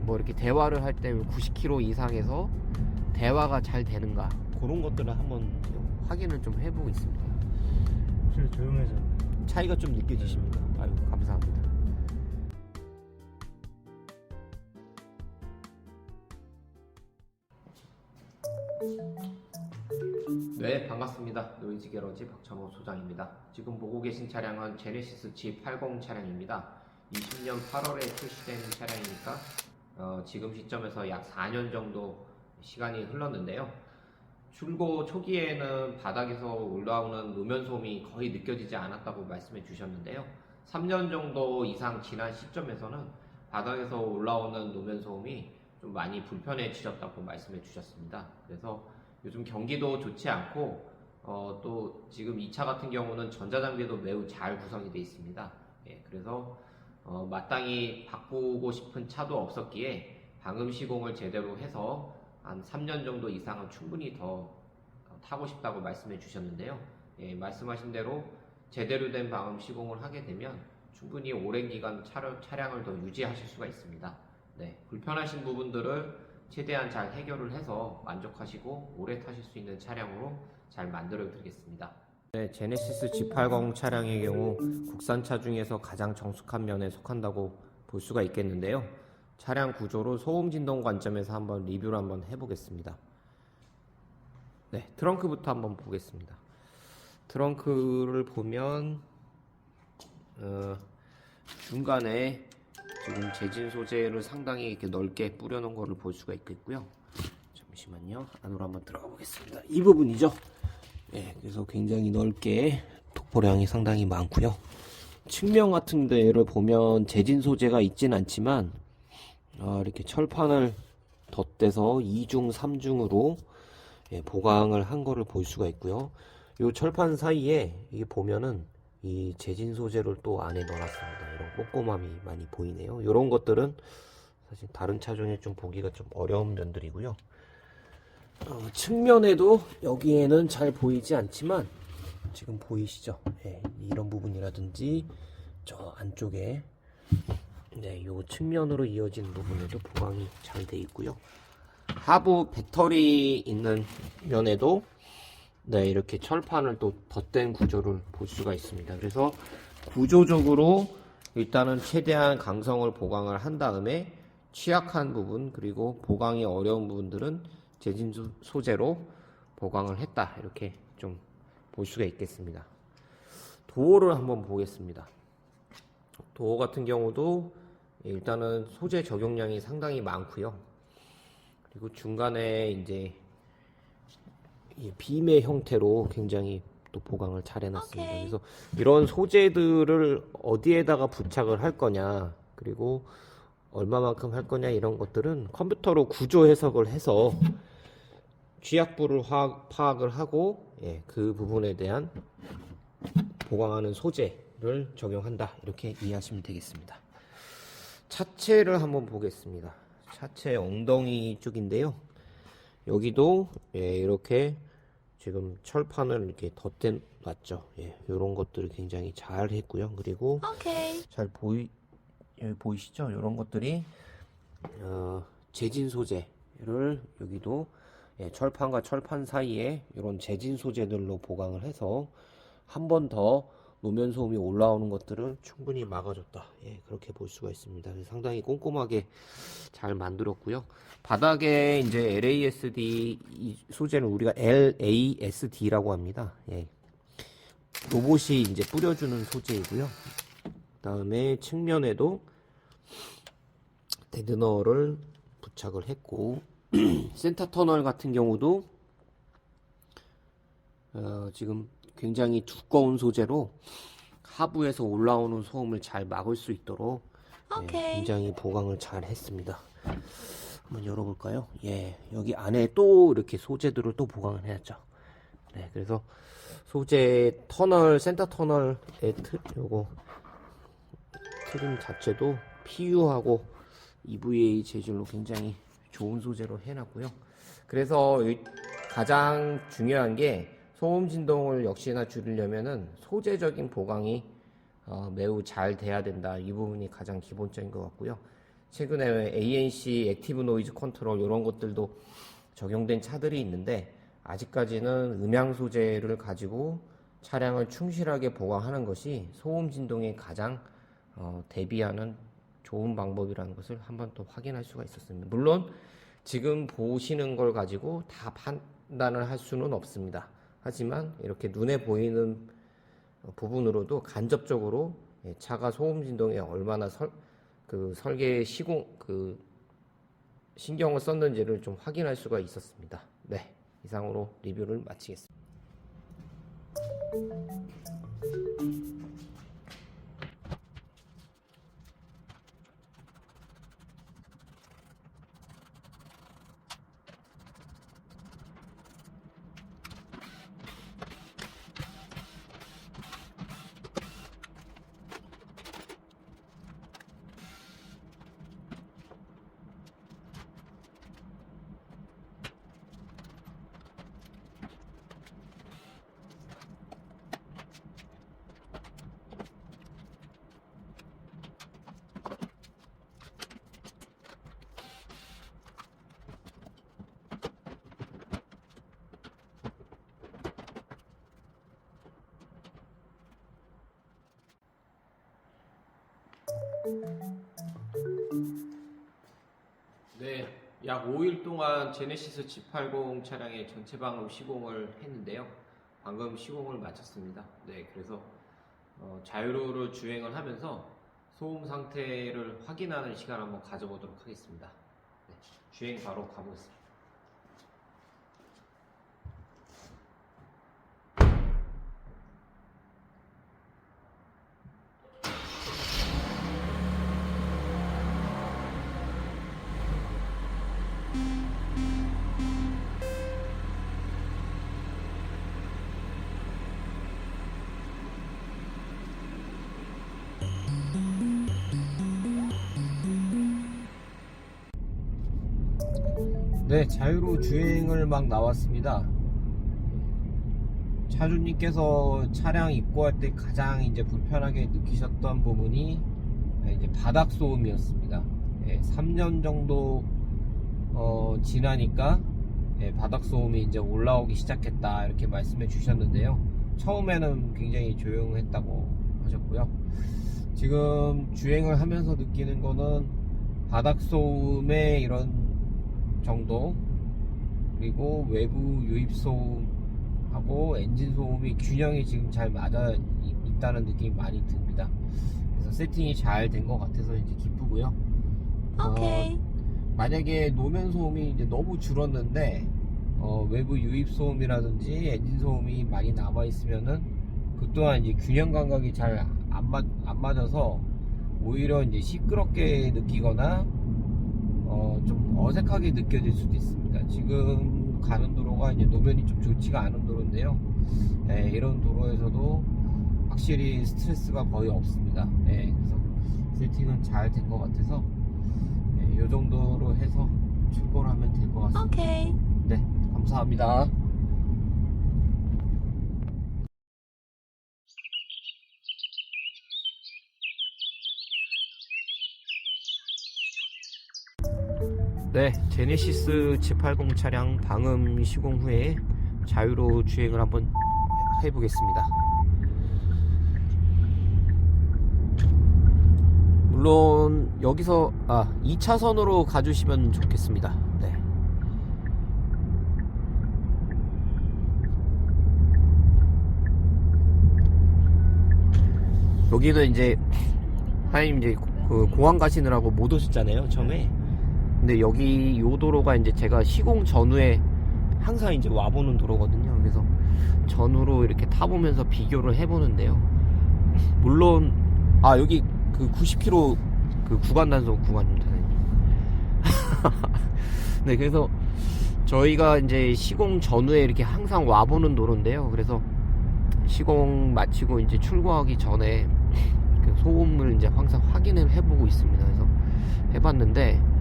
뭐 이렇게 대화를 할 때 90km 이상에서 대화가 잘 되는가, 그런 것들을 한번 확인을 좀 해보고 있습니다. 확실히 조용해졌네. 차이가 좀 느껴지십니까? 아유, 감사합니다. 네, 반갑습니다. 노이즈 게러지 박찬호 소장입니다. 지금 보고 계신 차량은 제네시스 G80 차량입니다. 20년 8월에 출시된 차량이니까 지금 시점에서 약 4년 정도 시간이 흘렀는데요. 출고 초기에는 바닥에서 올라오는 노면 소음이 거의 느껴지지 않았다고 말씀해 주셨는데요. 3년 정도 이상 지난 시점에서는 바닥에서 올라오는 노면 소음이 좀 많이 불편해지셨다고 말씀해 주셨습니다. 그래서 요즘 경기도 좋지 않고 또 지금 이 차 같은 경우는 전자장비도 매우 잘 구성이 되어 있습니다. 예, 그래서 마땅히 바꾸고 싶은 차도 없었기에 방음 시공을 제대로 해서 한 3년 정도 이상은 충분히 더 타고 싶다고 말씀해 주셨는데요. 예, 말씀하신 대로 제대로 된 방음 시공을 하게 되면 충분히 오랜 기간 차량을 더 유지하실 수가 있습니다. 네, 불편하신 부분들을 최대한 잘 해결을 해서 만족하시고 오래 타실 수 있는 차량으로 잘 만들어 드리겠습니다. 네, 제네시스 G80 차량의 경우 국산차 중에서 가장 정숙한 면에 속한다고 볼 수가 있겠는데요. 차량 구조로 소음 진동 관점에서 한번 리뷰를 한번 해보겠습니다. 네, 트렁크부터 한번 보겠습니다. 트렁크를 보면 중간에 지금 재진 소재를 상당히 이렇게 넓게 뿌려놓은 거를 볼 수가 있겠고요. 잠시만요. 안으로 한번 들어가 보겠습니다. 이 부분이죠. 네, 그래서 굉장히 넓게 톡보량이 상당히 많고요. 측면 같은 데를 보면 재진 소재가 있진 않지만 이렇게 철판을 덧대서 2중, 3중으로 보강을 한 거를 볼 수가 있고요. 이 철판 사이에 이게 보면은 이 재진 소재를 또 안에 넣어놨습니다. 이런 꼼꼼함이 많이 보이네요. 이런 것들은 사실 다른 차 중에 좀 보기가 좀 어려운 면들이고요. 측면에도 여기에는 잘 보이지 않지만 지금 보이시죠? 네, 이런 부분이라든지 저 안쪽에 요 측면으로 이어진 부분에도 보강이 잘 돼 있고요. 하부 배터리 있는 면에도 이렇게 철판을 또 덧댄 구조를 볼 수가 있습니다. 그래서 구조적으로 일단은 최대한 강성을 보강을 한 다음에 취약한 부분 그리고 보강이 어려운 부분들은 재진 소재로 보강을 했다, 이렇게 좀 볼 수가 있겠습니다. 도어를 한번 보겠습니다. 도어 같은 경우도 일단은 소재 적용량이 상당히 많고요. 그리고 중간에 이제 빔의 형태로 굉장히 또 보강을 잘 해놨습니다. 그래서 이런 소재들을 어디에다가 부착을 할 거냐, 그리고 얼마만큼 할 거냐, 이런 것들은 컴퓨터로 구조 해석을 해서 취약부를 파악을 하고 그 부분에 대한 보강하는 소재를 적용한다, 이렇게 이해하시면 되겠습니다. 차체를 한번 보겠습니다. 차체 엉덩이 쪽인데요. 여기도 이렇게 지금 철판을 이렇게 덧대 놨죠. 이런 것들을 굉장히 잘 했고요. 그리고 잘 보이시죠? 이런 것들이 재진 소재를 여기도 철판과 철판 사이에 이런 재진 소재들로 보강을 해서 한 번 더 노면 소음이 올라오는 것들을 충분히 막아줬다, 그렇게 볼 수가 있습니다. 상당히 꼼꼼하게 잘 만들었고요. 바닥에 이제 LASD 이 소재는 우리가 LASD라고 합니다. 로봇이 이제 뿌려주는 소재이고요. 그다음에 측면에도 데드너를 부착을 했고 센터 터널 같은 경우도 지금 굉장히 두꺼운 소재로 하부에서 올라오는 소음을 잘 막을 수 있도록 굉장히 보강을 잘 했습니다. 한번 열어볼까요? 여기 안에 또 이렇게 소재들을 또 보강을 해놨죠. 그래서 소재 터널, 센터 터널의 요거 트림 자체도 PU하고 EVA 재질로 굉장히 좋은 소재로 해놨고요. 그래서 가장 중요한 게 소음 진동을 역시나 줄이려면은 소재적인 보강이 매우 잘 돼야 된다. 이 부분이 가장 기본적인 것 같고요. 최근에 ANC 액티브 노이즈 컨트롤 이런 것들도 적용된 차들이 있는데 아직까지는 음향 소재를 가지고 차량을 충실하게 보강하는 것이 소음 진동에 가장 대비하는 좋은 방법이라는 것을 한번 또 확인할 수가 있었습니다. 물론 지금 보시는 걸 가지고 다 판단을 할 수는 없습니다. 하지만 이렇게 눈에 보이는 부분으로도 간접적으로 차가 소음 진동에 얼마나 설계 시공 신경을 썼는지를 좀 확인할 수가 있었습니다. 네, 이상으로 리뷰를 마치겠습니다. 네, 약 5일 동안 제네시스 G80 차량의 전체 방음 시공을 했는데요. 방금 시공을 마쳤습니다. 네, 그래서 자유로를 주행을 하면서 소음 상태를 확인하는 시간 한번 가져보도록 하겠습니다. 네, 주행 바로 가보겠습니다. 네, 자유로 주행을 막 나왔습니다. 차주님께서 차량 입고할 때 가장 이제 불편하게 느끼셨던 부분이 이제 바닥 소음이었습니다. 3년 정도 지나니까 바닥 소음이 이제 올라오기 시작했다 이렇게 말씀해 주셨는데요. 처음에는 굉장히 조용했다고 하셨고요. 지금 주행을 하면서 느끼는 거는 바닥 소음의 이런 정도, 그리고 외부 유입 소음하고 엔진 소음이 균형이 지금 잘 맞아 있다는 느낌이 많이 듭니다. 그래서 세팅이 잘 된 것 같아서 이제 기쁘고요. 오케이. 만약에 노면 소음이 이제 너무 줄었는데 외부 유입 소음이라든지 엔진 소음이 많이 남아 있으면은 그 또한 이제 균형 감각이 잘 안 맞아서 오히려 이제 시끄럽게 느끼거나 좀 어색하게 느껴질 수도 있습니다. 지금 가는 도로가 이제 노면이 좀 좋지가 않은 도로인데요. 이런 도로에서도 확실히 스트레스가 거의 없습니다. 그래서 세팅은 잘 된 것 같아서 이 정도로 해서 출고를 하면 될 것 같습니다. 오케이. 네, 감사합니다. 네, 제네시스 G80 차량 방음 시공 후에 자유로 주행을 한번 해보겠습니다. 물론 여기서 2차선으로 가주시면 좋겠습니다. 네. 여기도 이제 사장님 이제 그 공항 가시느라고 못 오셨잖아요, 처음에. 근데 여기 요 도로가 이제 제가 시공 전후에 항상 이제 와보는 도로거든요. 그래서 전후로 이렇게 타보면서 비교를 해보는데요. 물론 여기 그 90km 그 구간 단속 구간입니다. 네, 그래서 저희가 이제 시공 전후에 이렇게 항상 와보는 도로인데요. 그래서 시공 마치고 이제 출고하기 전에 그 소음을 이제 항상 확인을 해보고 있습니다. 그래서 해봤는데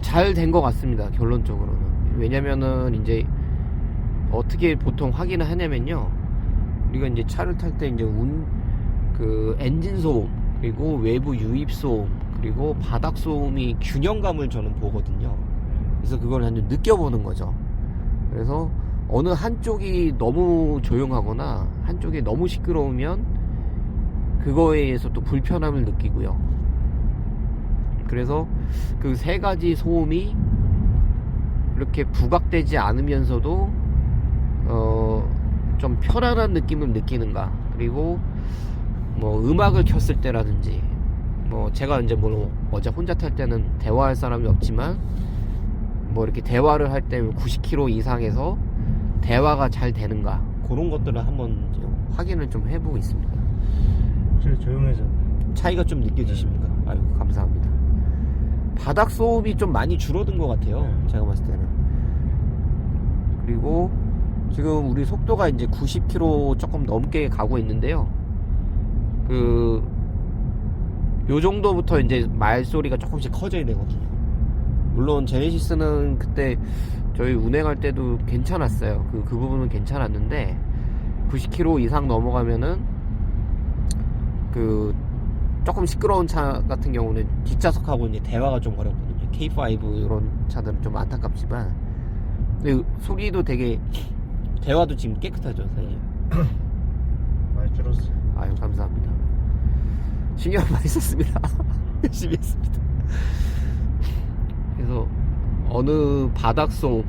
잘 된 것 같습니다. 결론적으로는. 왜냐면은 이제 어떻게 보통 확인을 하냐면요, 우리가 이제 차를 탈 때 이제 그 엔진 소음, 그리고 외부 유입 소음, 그리고 바닥 소음이 균형감을 저는 보거든요. 그래서 그걸 한번 느껴보는 거죠. 그래서 어느 한쪽이 너무 조용하거나 한쪽이 너무 시끄러우면 그거에 의해서 또 불편함을 느끼고요. 그래서 그 세 가지 소음이 이렇게 부각되지 않으면서도 좀 편안한 느낌을 느끼는가. 그리고 뭐 음악을 켰을 때라든지, 뭐 제가 이제 뭐 어제 혼자 탈 때는 대화할 사람이 없지만 뭐 이렇게 대화를 할 때 90km 이상에서 대화가 잘 되는가, 그런 것들을 한번 이제 확인을 좀 해보고 있습니다. 확실히 조용해졌네. 차이가 좀 느껴지십니까? 아유, 감사합니다. 바닥 소음이 좀 많이 줄어든 것 같아요, 제가 봤을 때는. 그리고 지금 우리 속도가 이제 90km 조금 넘게 가고 있는데요. 요 정도부터 이제 말소리가 조금씩 커져야 되거든요. 물론 제네시스는 그때 저희 운행할 때도 괜찮았어요. 그 부분은 괜찮았는데 90km 이상 넘어가면은 조금 시끄러운 차 같은 경우는 뒷좌석하고 이제 대화가 좀 어렵거든요. K5 이런 차들은 좀 안타깝지만, 근데 소리도 되게, 대화도 지금 깨끗하죠, 사장님. 많이 줄었어. 아유, 감사합니다. 신경 많이 썼습니다. 열심히 했습니다. 그래서 어느 바닥 소음,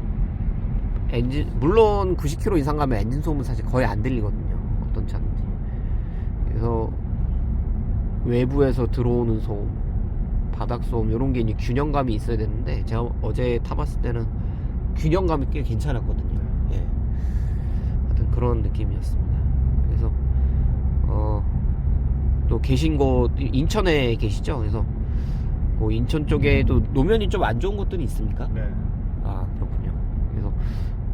엔진, 물론 90km 이상 가면 엔진 소음은 사실 거의 안 들리거든요, 어떤 차든지. 그래서 외부에서 들어오는 소음, 바닥 소음, 이런 게 이제 균형감이 있어야 되는데, 제가 어제 타봤을 때는 균형감이 꽤 괜찮았거든요. 예. 하여튼 그런 느낌이었습니다. 그래서 또 계신 곳, 인천에 계시죠? 그래서 뭐 인천 쪽에도 노면이 좀 안 좋은 곳들이 있습니까? 네. 아, 그렇군요. 그래서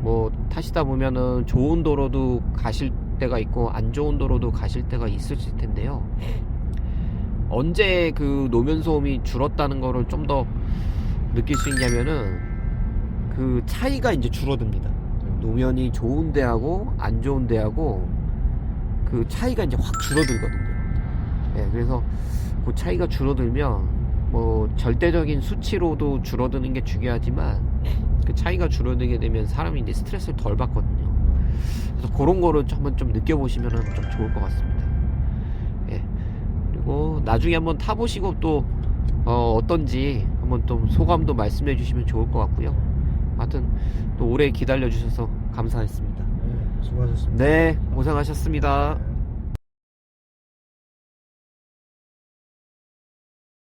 뭐 타시다 보면은 좋은 도로도 가실 때가 있고 안 좋은 도로도 가실 때가 있으실 텐데요. 언제 그 노면 소음이 줄었다는 거를 좀 더 느낄 수 있냐면은 그 차이가 이제 줄어듭니다. 노면이 좋은 데하고 안 좋은 데하고 그 차이가 이제 확 줄어들거든요. 예, 그래서 그 차이가 줄어들면 뭐 절대적인 수치로도 줄어드는 게 중요하지만 그 차이가 줄어들게 되면 사람이 이제 스트레스를 덜 받거든요. 그래서 그런 거를 한번 좀 느껴보시면 좀 좋을 것 같습니다. 예. 그리고 나중에 한번 타보시고 또 어떤지 한번 좀 소감도 말씀해 주시면 좋을 것 같고요. 하여튼 또 오래 기다려 주셔서 감사했습니다. 네, 수고하셨습니다. 네, 고생하셨습니다. 네.